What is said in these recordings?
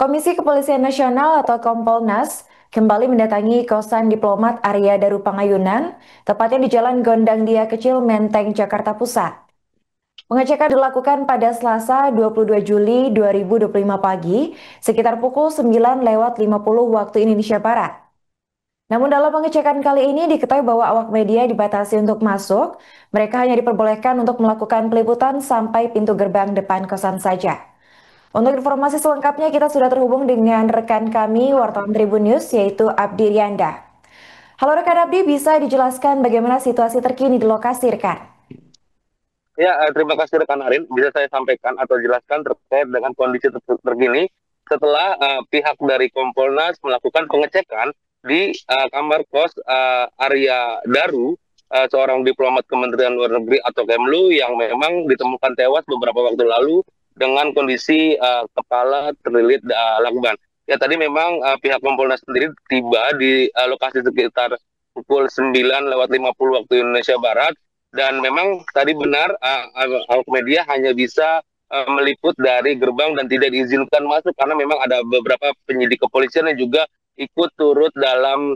Komisi Kepolisian Nasional atau Kompolnas kembali mendatangi kosan diplomat Arya Daru Pangayunan, tepatnya di Jalan Gondang Dia Kecil, Menteng, Jakarta Pusat. Pengecekan dilakukan pada Selasa 22 Juli 2025 pagi, sekitar pukul 9:50 waktu Indonesia Barat. Namun dalam pengecekan kali ini diketahui bahwa awak media dibatasi untuk masuk, mereka hanya diperbolehkan untuk melakukan peliputan sampai pintu gerbang depan kosan saja. Untuk informasi selengkapnya kita sudah terhubung dengan rekan kami wartawan Tribun News yaitu Abdi Rianda. Halo rekan Abdi, bisa dijelaskan bagaimana situasi terkini di lokasi rekan? Ya, terima kasih rekan Arin. Bisa saya sampaikan atau jelaskan terkait dengan kondisi terkini setelah pihak dari Kompolnas melakukan pengecekan di kamar kos Arya Daru, seorang diplomat Kementerian Luar Negeri atau Kemlu yang memang ditemukan tewas beberapa waktu lalu dengan kondisi kepala terlilit lakban. Ya, tadi memang pihak Kompolnas sendiri tiba di lokasi sekitar pukul 9:50 waktu Indonesia Barat. Dan memang tadi benar awak media hanya bisa meliput dari gerbang dan tidak diizinkan masuk karena memang ada beberapa penyidik kepolisian yang juga ikut turut dalam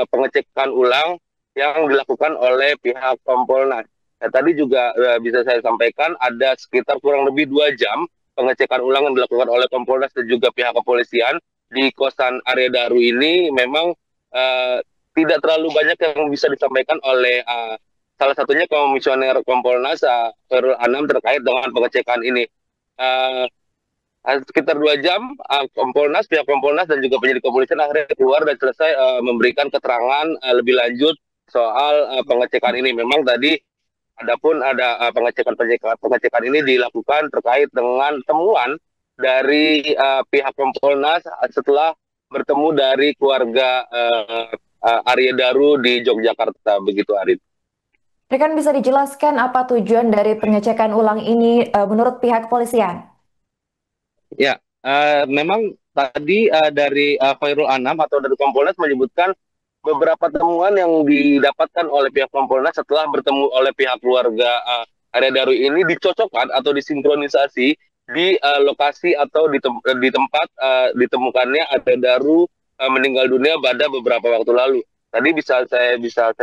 pengecekan ulang yang dilakukan oleh pihak Kompolnas. Ya, tadi juga bisa saya sampaikan ada sekitar kurang lebih 2 jam pengecekan ulang yang dilakukan oleh Kompolnas dan juga pihak kepolisian di kosan Arya Daru ini. Memang tidak terlalu banyak yang bisa disampaikan oleh salah satunya Komisioner Kompolnas Khairul Anam terkait dengan pengecekan ini. Uh, Sekitar 2 jam, pihak Kompolnas dan juga penyidik kepolisian akhirnya keluar dan selesai memberikan keterangan lebih lanjut soal pengecekan ini. Memang tadi adapun ada pengecekan ini dilakukan terkait dengan temuan dari pihak Kompolnas setelah bertemu dari keluarga Arya Daru di Yogyakarta, begitu Arif. Rekan bisa dijelaskan apa tujuan dari pengecekan ulang ini menurut pihak kepolisian? Ya, memang tadi dari Khairul Anam atau dari Kompolnas menyebutkan beberapa temuan yang didapatkan oleh pihak Kompolnas setelah bertemu oleh pihak keluarga Arya Daru ini dicocokkan atau disinkronisasi di lokasi atau di tempat ditemukannya Arya Daru meninggal dunia pada beberapa waktu lalu. Tadi bisa saya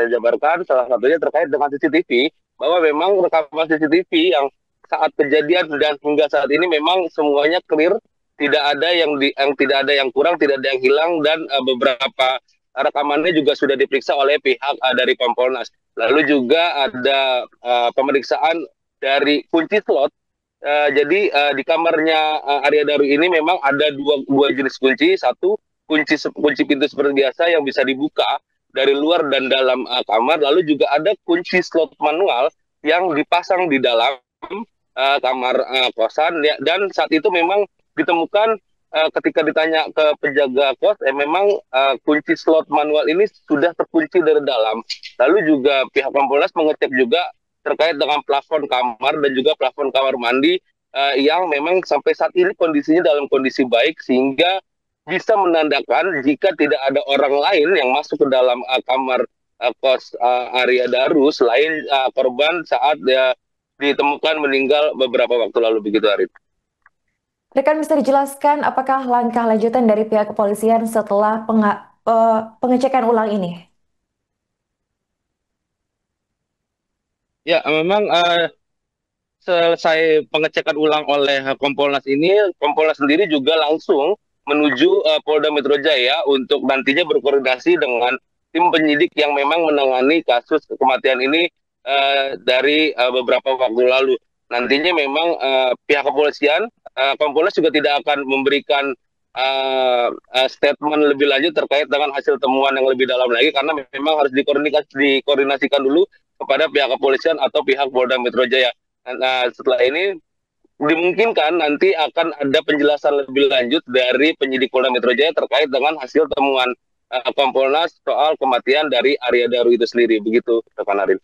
jabarkan salah satunya terkait dengan CCTV bahwa memang rekaman CCTV yang saat kejadian dan hingga saat ini memang semuanya clear, tidak ada yang kurang, tidak ada yang hilang dan beberapa rekamannya juga sudah diperiksa oleh pihak dari Kompolnas. Lalu juga ada pemeriksaan dari kunci slot. Jadi di kamarnya Arya Daru ini memang ada dua jenis kunci. Satu kunci pintu seperti biasa yang bisa dibuka dari luar dan dalam kamar. Lalu juga ada kunci slot manual yang dipasang di dalam kamar kosan ya, dan saat itu memang ditemukan ketika ditanya ke penjaga kos memang kunci slot manual ini sudah terkunci dari dalam. Lalu juga pihak Kompolnas mengecek juga terkait dengan plafon kamar dan juga plafon kamar mandi yang memang sampai saat ini kondisinya dalam kondisi baik sehingga bisa menandakan jika tidak ada orang lain yang masuk ke dalam kamar kos Arya Daru selain korban saat ditemukan meninggal beberapa waktu lalu, begitu Arif. Rekan bisa dijelaskan apakah langkah lanjutan dari pihak kepolisian setelah pengecekan ulang ini? Ya, memang selesai pengecekan ulang oleh Kompolnas ini, Kompolnas sendiri juga langsung menuju Polda Metro Jaya untuk nantinya berkoordinasi dengan tim penyidik yang memang menangani kasus kematian ini dari beberapa waktu lalu. Nantinya memang pihak kepolisian, Kompolnas juga tidak akan memberikan statement lebih lanjut terkait dengan hasil temuan yang lebih dalam lagi karena memang harus dikoordinasikan dulu kepada pihak kepolisian atau pihak Polda Metro Jaya. Nah, setelah ini dimungkinkan nanti akan ada penjelasan lebih lanjut dari penyidik Polda Metro Jaya terkait dengan hasil temuan Kompolnas soal kematian dari Arya Daru itu sendiri. Begitu, rekan Arif.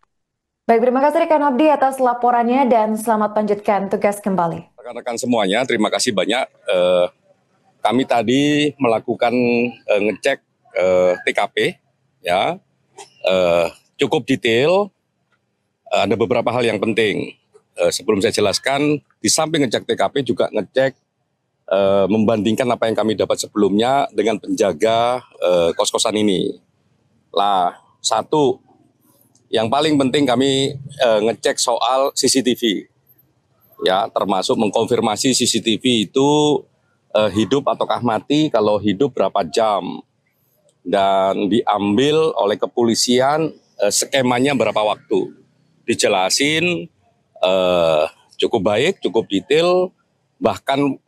Baik, terima kasih rekan Abdi atas laporannya dan selamat lanjutkan tugas kembali. Rekan-rekan semuanya, terima kasih banyak. Kami tadi melakukan ngecek TKP, ya, cukup detail. Ada beberapa hal yang penting. Sebelum saya jelaskan, di samping ngecek TKP juga ngecek membandingkan apa yang kami dapat sebelumnya dengan penjaga kos-kosan ini. Lah, satu, yang paling penting kami ngecek soal CCTV, ya, termasuk mengkonfirmasi CCTV itu hidup ataukah mati, kalau hidup berapa jam, dan diambil oleh kepolisian skemanya berapa waktu, dijelasin cukup baik, cukup detail, bahkan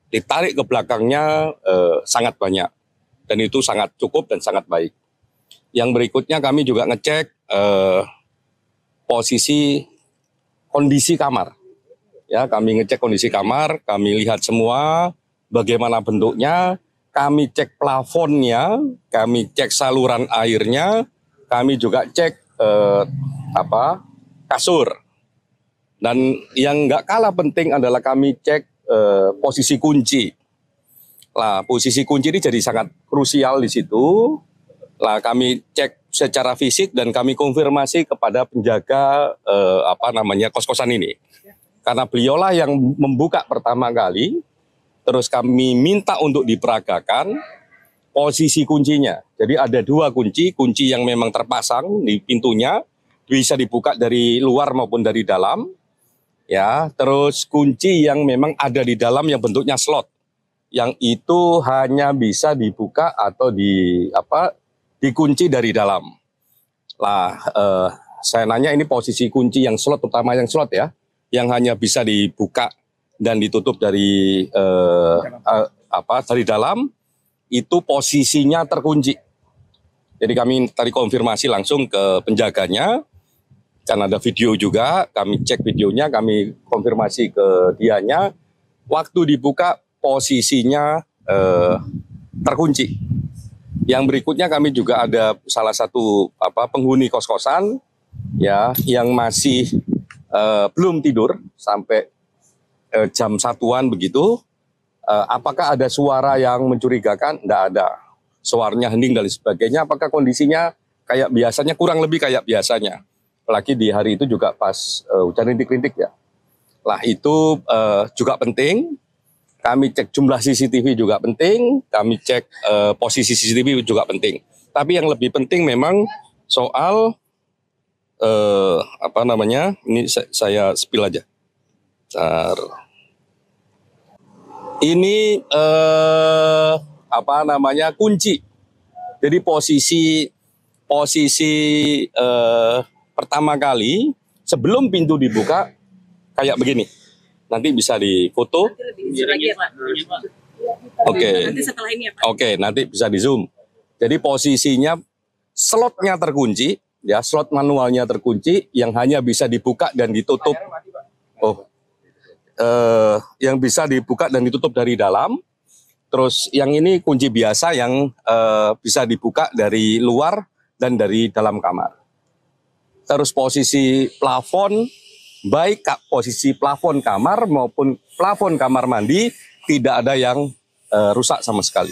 ditarik ke belakangnya sangat banyak, dan itu sangat cukup dan sangat baik. Yang berikutnya kami juga ngecek posisi kondisi kamar. Ya, kami ngecek kondisi kamar, kami lihat semua bagaimana bentuknya, kami cek plafonnya, kami cek saluran airnya, kami juga cek kasur. Dan yang nggak kalah penting adalah kami cek posisi kunci. Lah, posisi kunci ini jadi sangat krusial di situ. Lah, kami cek secara fisik dan kami konfirmasi kepada penjaga kos-kosan ini. Karena beliaulah yang membuka pertama kali, terus kami minta untuk diperagakan posisi kuncinya. Jadi ada dua kunci yang memang terpasang di pintunya, bisa dibuka dari luar maupun dari dalam. Ya, terus kunci yang memang ada di dalam yang bentuknya slot, yang itu hanya bisa dibuka atau dikunci dari dalam. Lah, saya nanya ini posisi kunci yang slot, terutama yang slot ya, yang hanya bisa dibuka dan ditutup dari dari dalam, itu posisinya terkunci. Jadi kami tadi konfirmasi langsung ke penjaganya, kan ada video juga, kami cek videonya, kami konfirmasi ke dianya, waktu dibuka posisinya terkunci. Yang berikutnya kami juga ada salah satu penghuni kos-kosan ya yang masih belum tidur sampai jam 1-an begitu. Apakah ada suara yang mencurigakan? Tidak ada. Suaranya hening dan sebagainya. Apakah kondisinya kayak biasanya? Kurang lebih kayak biasanya. Apalagi di hari itu juga pas hujan rintik-rintik ya. Lah, itu juga penting. Kami cek jumlah CCTV juga penting. Kami cek posisi CCTV juga penting. Tapi yang lebih penting memang soal ini saya spill aja. Ini kunci. Jadi posisi pertama kali sebelum pintu dibuka kayak begini. Nanti bisa difoto. Oke. Nanti setelah ini ya, Pak. Oke, nanti bisa di zoom. Jadi posisinya slotnya terkunci. Ya, slot manualnya terkunci, yang hanya bisa dibuka dan ditutup. Yang bisa dibuka dan ditutup dari dalam. Terus yang ini kunci biasa yang bisa dibuka dari luar dan dari dalam kamar. Terus posisi plafon, baik posisi plafon kamar maupun plafon kamar mandi, tidak ada yang rusak sama sekali.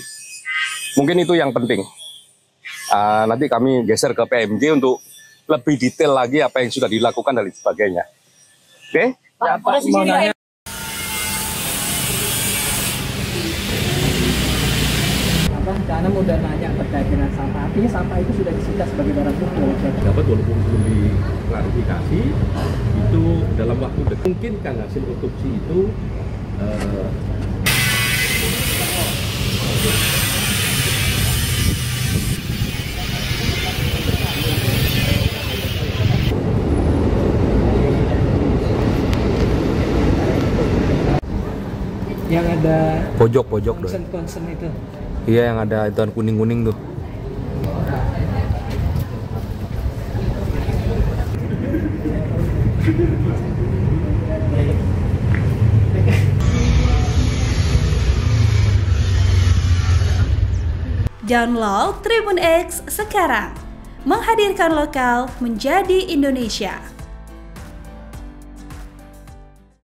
Mungkin itu yang penting. Nanti kami geser ke PMJ untuk lebih detail lagi apa yang sudah dilakukan dan sebagainya. Oke? Pak, mau nanya. Karena udah nanya terkait dengan sampah, artinya sampah itu sudah disita sebagai barang bukti oleh pihak. Dapat walaupun belum diklarifikasi, itu dalam waktu dekat. Mungkin kan hasil otopsi itu yang ada pojok concern itu. Iya, yang ada itu kuning-kuning tuh. Download Tribun X sekarang, menghadirkan lokal menjadi Indonesia.